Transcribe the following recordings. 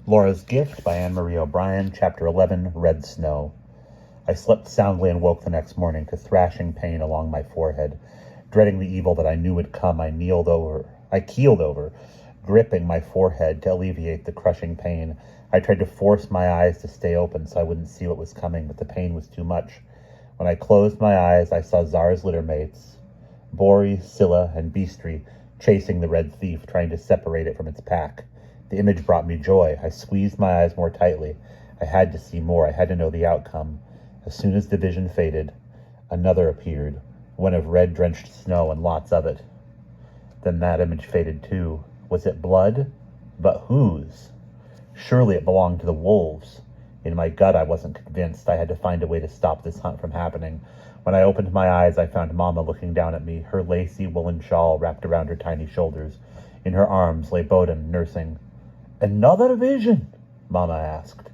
Laura's Gift by Annemarie O'Brien, Chapter 11, Red Snow. I slept soundly and woke the next morning to thrashing pain along my forehead. Dreading the evil that I knew would come, I keeled over, gripping my forehead to alleviate the crushing pain. I tried to force my eyes to stay open so I wouldn't see what was coming, but the pain was too much. When I closed my eyes, I saw Czar's littermates, Bori, Scylla, and Beastry, chasing the red thief, trying to separate it from its pack. The image brought me joy. I squeezed my eyes more tightly. I had to see more. I had to know the outcome. As soon as the vision faded, another appeared, one of red-drenched snow and lots of it. Then that image faded too. Was it blood? But whose? Surely it belonged to the wolves. In my gut, I wasn't convinced. I had to find a way to stop this hunt from happening. When I opened my eyes, I found Mama looking down at me, her lacy woolen shawl wrapped around her tiny shoulders. In her arms lay Bowden, nursing. "Another vision?" Mama asked.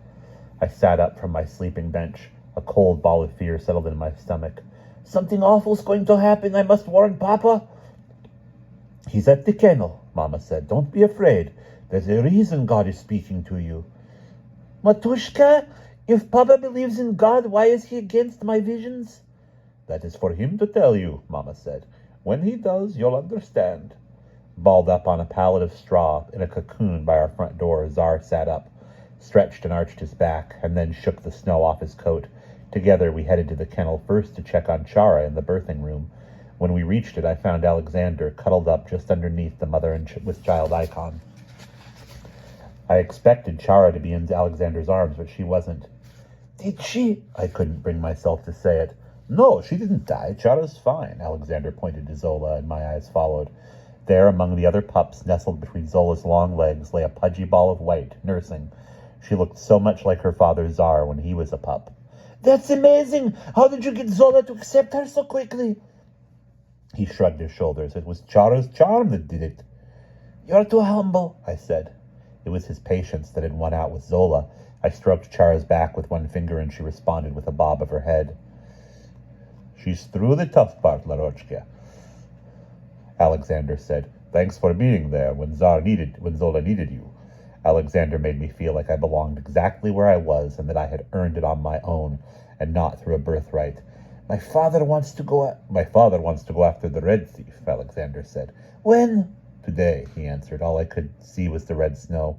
I sat up from my sleeping bench. A cold ball of fear settled in my stomach. "Something awful's going to happen. I must warn Papa." "He's at the kennel," Mama said. "Don't be afraid. There's a reason God is speaking to you." "Matushka, if Papa believes in God, why is he against my visions?" "That is for him to tell you," Mama said. "When he does, you'll understand." Balled up on a pallet of straw in a cocoon by our front door, Czar sat up, stretched and arched his back, and then shook the snow off his coat. Together we headed to the kennel first to check on Chara in the birthing room. When we reached it, I found Alexander cuddled up just underneath the mother with child icon. I expected Chara to be in Alexander's arms, but she wasn't. "Did she?" I couldn't bring myself to say it. "No, she didn't die. Chara's fine." Alexander pointed to Zola, and my eyes followed. There, among the other pups, nestled between Zola's long legs, lay a pudgy ball of white, nursing. She looked so much like her father Czar when he was a pup. "That's amazing! How did you get Zola to accept her so quickly?" He shrugged his shoulders. "It was Chara's charm that did it." "You're too humble," I said. It was his patience that had won out with Zola. I stroked Chara's back with one finger, and she responded with a bob of her head. "She's through the tough part, Larochka," Alexander said. "Thanks for being there when Zola needed you." Alexander made me feel like I belonged exactly where I was and that I had earned it on my own and not through a birthright. My father wants to go after the red thief," Alexander said. "When?" "Today," he answered. All I could see was the red snow.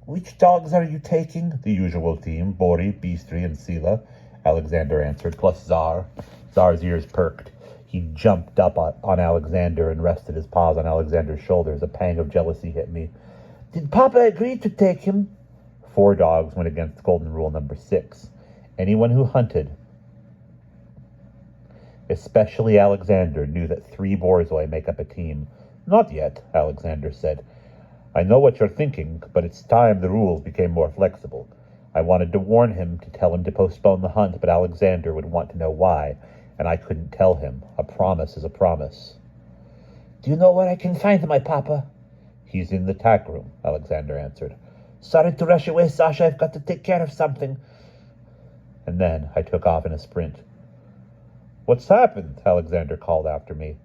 "Which dogs are you taking?" "The usual team, Bori, Beastry, and Scylla," Alexander answered, "plus Czar." Czar's ears perked. He jumped up on Alexander and rested his paws on Alexander's shoulders. A pang of jealousy hit me. "Did Papa agree to take him?" 4 dogs went against golden rule number 6. Anyone who hunted, especially Alexander, knew that 3 Borzoi make up a team. "Not yet," Alexander said. "I know what you're thinking, but it's time the rules became more flexible." I wanted to warn him, to tell him to postpone the hunt, but Alexander would want to know why, and I couldn't tell him. A promise is a promise. "Do you know where I can find my Papa?" "He's in the tack room," Alexander answered. "Sorry to rush away, Sasha. I've got to take care of something." And then I took off in a sprint. "What's happened?" Alexander called after me.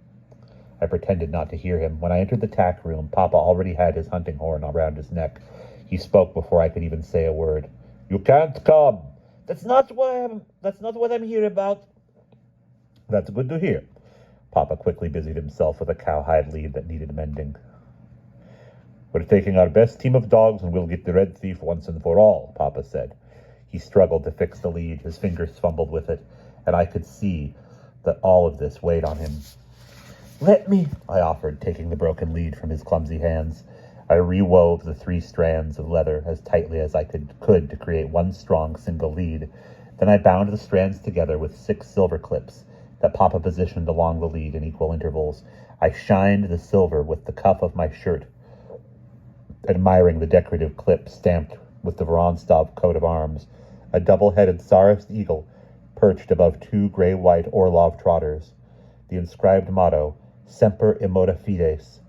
I pretended not to hear him. When I entered the tack room, Papa already had his hunting horn around his neck. He spoke before I could even say a word. "You can't come." That's not what I'm here about." "That's good to hear." Papa quickly busied himself with a cowhide lead that needed mending. "We're taking our best team of dogs and we'll get the red thief once and for all," Papa said. He struggled to fix the lead. His fingers fumbled with it, and I could see that all of this weighed on him. "Let me," I offered, taking the broken lead from his clumsy hands. I rewove the 3 strands of leather as tightly as I could to create one strong single lead. Then I bound the strands together with 6 silver clips that Papa positioned along the lead in equal intervals. I shined the silver with the cuff of my shirt, admiring the decorative clip stamped with the Vorontsov coat of arms. A double-headed Tsarist eagle perched above 2 gray-white Orlov trotters. The inscribed motto, Semper Immota Fides,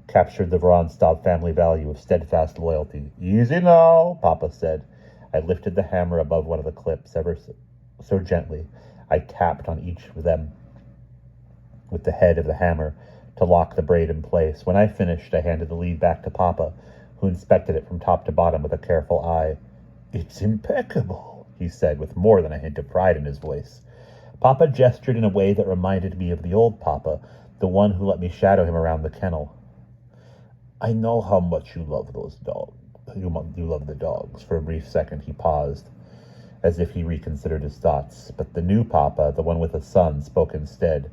captured the Vorontsov family value of steadfast loyalty. "Easy now," Papa said. I lifted the hammer above one of the clips ever so gently. I tapped on each of them with the head of the hammer to lock the braid in place. When I finished, I handed the lead back to Papa, who inspected it from top to bottom with a careful eye. "It's impeccable," he said, with more than a hint of pride in his voice. Papa gestured in a way that reminded me of the old Papa, the one who let me shadow him around the kennel. "I know how much you love those dogs. You love the dogs." For a brief second he paused, as if he reconsidered his thoughts. But the new Papa, the one with a son, spoke instead.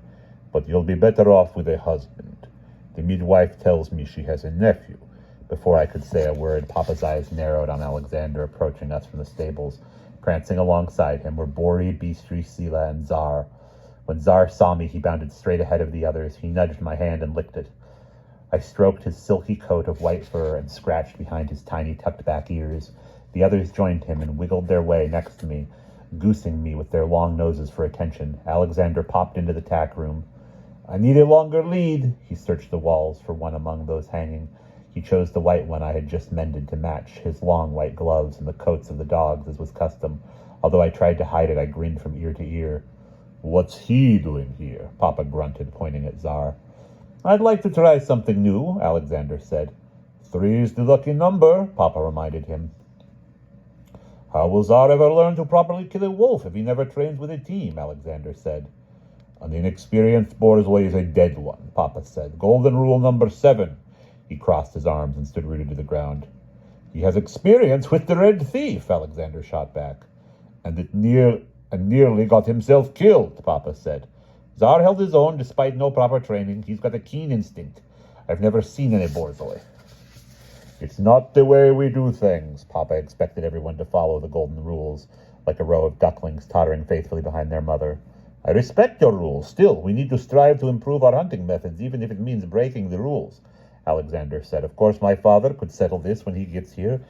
"But you'll be better off with a husband. The midwife tells me she has a nephew." Before I could say a word, Papa's eyes narrowed on Alexander approaching us from the stables. Prancing alongside him were Bori, Bistri, Sila, and Czar. When Czar saw me, he bounded straight ahead of the others. He nudged my hand and licked it. I stroked his silky coat of white fur and scratched behind his tiny tucked-back ears. The others joined him and wiggled their way next to me, goosing me with their long noses for attention. Alexander popped into the tack room. "I need a longer lead." He searched the walls for one among those hanging. He chose the white one I had just mended to match his long white gloves and the coats of the dogs, as was custom. Although I tried to hide it, I grinned from ear to ear. "What's he doing here?" Papa grunted, pointing at Czar. "I'd like to try something new," Alexander said. "Three's the lucky number," Papa reminded him. "How will Czar ever learn to properly kill a wolf if he never trains with a team?" Alexander said. "An inexperienced borzoi is a dead one," Papa said. "Golden rule number 7. He crossed his arms and stood rooted to the ground. "He has experience with the Red Thief," Alexander shot back. "And nearly got himself killed," Papa said. "Czar held his own despite no proper training. He's got a keen instinct. I've never seen any borzoi." "It's not the way we do things." Papa expected everyone to follow the golden rules, like a row of ducklings tottering faithfully behind their mother. "I respect your rules. Still, we need to strive to improve our hunting methods, even if it means breaking the rules," Alexander said. "Of course, my father could settle this when he gets here,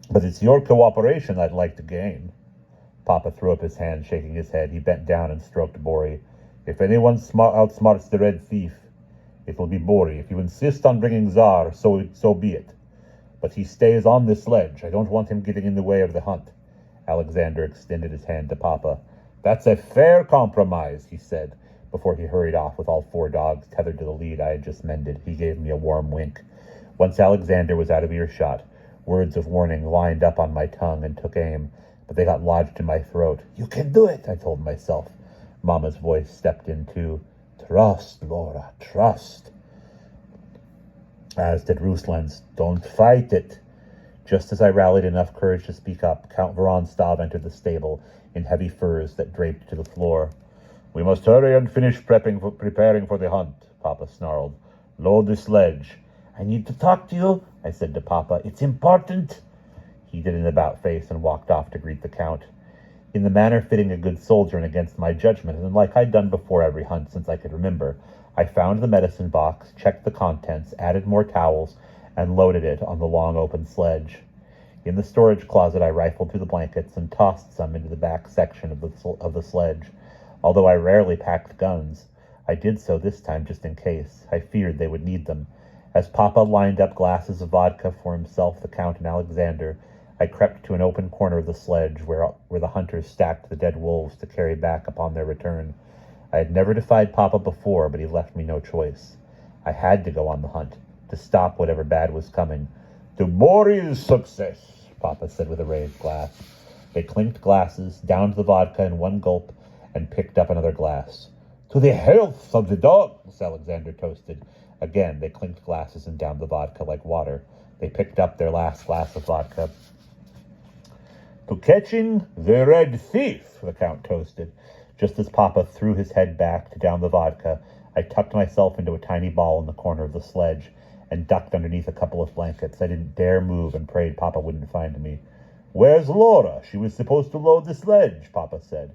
but it's your cooperation I'd like to gain." Papa threw up his hand, shaking his head. He bent down and stroked Bori. "If anyone outsmarts the Red Thief, it will be Bori. If you insist on bringing Czar, so be it. But he stays on this sledge. I don't want him getting in the way of the hunt." Alexander extended his hand to Papa. "That's a fair compromise," he said, before he hurried off with all 4 dogs tethered to the lead I had just mended. He gave me a warm wink. Once Alexander was out of earshot, words of warning lined up on my tongue and took aim, but they got lodged in my throat. "You can do it," I told myself. Mama's voice stepped in too. "Trust, Lara, trust." As did Ruslan's, "Don't fight it." Just as I rallied enough courage to speak up, Count Vorontsov entered the stable in heavy furs that draped to the floor. "We must hurry and finish preparing for the hunt," Papa snarled. "Load the sledge." "I need to talk to you," I said to Papa. "It's important." He did an about-face and walked off to greet the Count. In the manner fitting a good soldier and against my judgment, and like I'd done before every hunt since I could remember, I found the medicine box, checked the contents, added more towels, and loaded it on the long open sledge. In the storage closet, I rifled through the blankets and tossed some into the back section of the sledge. Although I rarely packed guns, I did so this time just in case. I feared they would need them. As Papa lined up glasses of vodka for himself, the Count, and Alexander, I crept to an open corner of the sledge where the hunters stacked the dead wolves to carry back upon their return. I had never defied Papa before, but he left me no choice. I had to go on the hunt, to stop whatever bad was coming. "To Bori's success," Papa said with a raised glass. They clinked glasses, downed the vodka in one gulp, and picked up another glass. "To the health of the dogs," Alexander toasted. Again, they clinked glasses and downed the vodka like water. They picked up their last glass of vodka. "To catching the Red Thief," the Count toasted. Just as Papa threw his head back to down the vodka, I tucked myself into a tiny ball in the corner of the sledge and ducked underneath a couple of blankets. I didn't dare move and prayed Papa wouldn't find me. "Where's Lara? She was supposed to load the sledge," Papa said.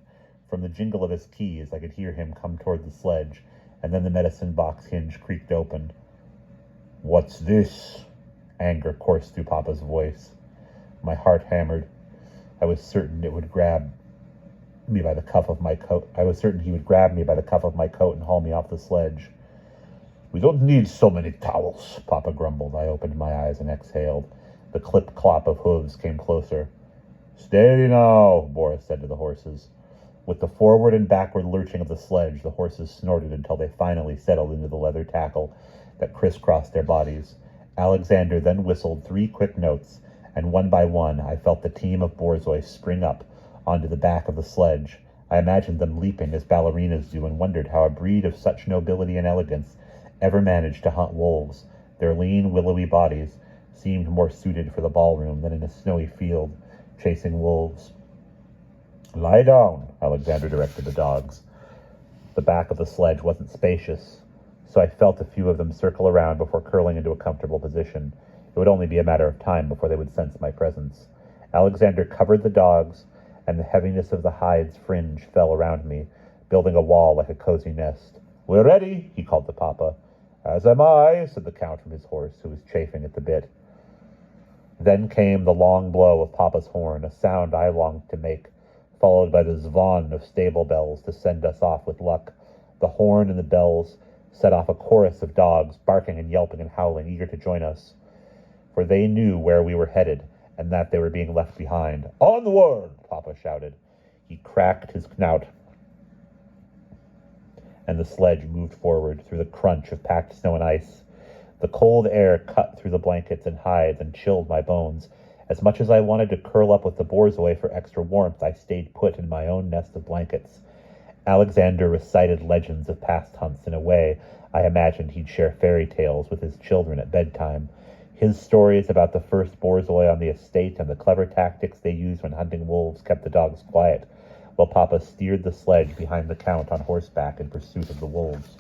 From the jingle of his keys, I could hear him come toward the sledge, and then the medicine box hinge creaked open. "What's this?" Anger coursed through Papa's voice. My heart hammered. I was certain he would grab me by the cuff of my coat and haul me off the sledge. "We don't need so many towels," Papa grumbled. I opened my eyes and exhaled. The clip-clop of hooves came closer. "Steady now," Boris said to the horses. With the forward and backward lurching of the sledge, the horses snorted until they finally settled into the leather tackle that crisscrossed their bodies. Alexander then whistled 3 quick notes, and one by one I felt the team of Borzoi spring up onto the back of the sledge. I imagined them leaping as ballerinas do, and wondered how a breed of such nobility and elegance ever managed to hunt wolves. Their lean, willowy bodies seemed more suited for the ballroom than in a snowy field, chasing wolves. "Lie down," Alexander directed the dogs. The back of the sledge wasn't spacious, so I felt a few of them circle around before curling into a comfortable position. It would only be a matter of time before they would sense my presence. Alexander covered the dogs, and the heaviness of the hide's fringe fell around me, building a wall like a cozy nest. "We're ready," he called to Papa. "As am I," said the Count from his horse, who was chafing at the bit. Then came the long blow of Papa's horn, a sound I longed to make, followed by the zvon of stable bells to send us off with luck. The horn and the bells set off a chorus of dogs, barking and yelping and howling, eager to join us, for they knew where we were headed and that they were being left behind. "Onward!" Papa shouted. He cracked his knout, and the sledge moved forward through the crunch of packed snow and ice. The cold air cut through the blankets and hides and chilled my bones. As much as I wanted to curl up with the Borzoi for extra warmth, I stayed put in my own nest of blankets. Alexander recited legends of past hunts in a way I imagined he'd share fairy tales with his children at bedtime. His stories about the first Borzoi on the estate and the clever tactics they used when hunting wolves kept the dogs quiet, while Papa steered the sledge behind the Count on horseback in pursuit of the wolves.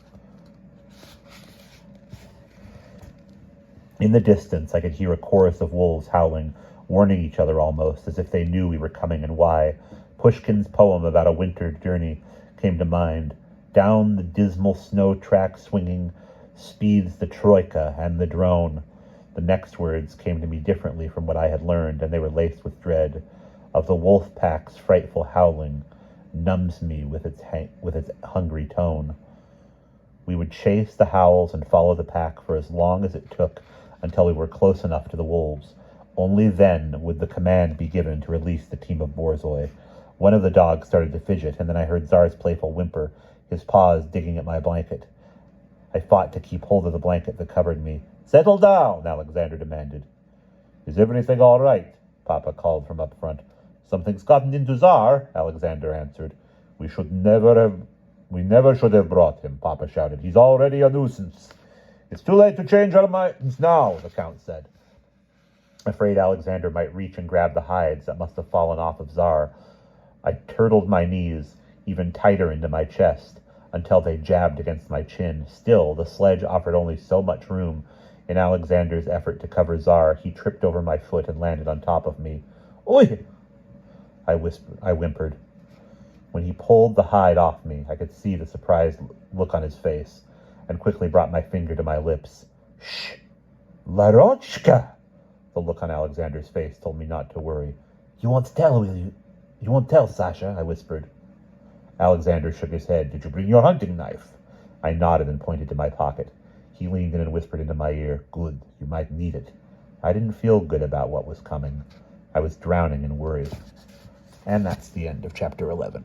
In the distance, I could hear a chorus of wolves howling, warning each other almost, as if they knew we were coming and why. Pushkin's poem about a winter journey came to mind. Down the dismal snow track swinging speeds the troika and the drone. The next words came to me differently from what I had learned, and they were laced with dread. Of the wolf pack's frightful howling numbs me with its hungry tone. We would chase the howls and follow the pack for as long as it took until we were close enough to the wolves. Only then would the command be given to release the team of Borzoi. One of the dogs started to fidget, and then I heard Tsar's playful whimper, his paws digging at my blanket. I fought to keep hold of the blanket that covered me. "Settle down," Alexander demanded. "Is everything all right?" Papa called from up front. "Something's gotten into Tsar," Alexander answered. We never should have brought him," Papa shouted. "He's already a nuisance." "It's too late to change our minds now," the Count said, afraid Alexander might reach and grab the hides that must have fallen off of Tsar. I turtled my knees even tighter into my chest until they jabbed against my chin. Still, the sledge offered only so much room. In Alexander's effort to cover Tsar, he tripped over my foot and landed on top of me. "Oi!" I whimpered. When he pulled the hide off me, I could see the surprised look on his face, and quickly brought my finger to my lips. "Shh! Larochka!" The look on Alexander's face told me not to worry. "You won't tell, will you? You won't tell, Sasha," I whispered. Alexander shook his head. "Did you bring your hunting knife?" I nodded and pointed to my pocket. He leaned in and whispered into my ear, "Good, you might need it." I didn't feel good about what was coming. I was drowning in worry. And that's the end of chapter 11.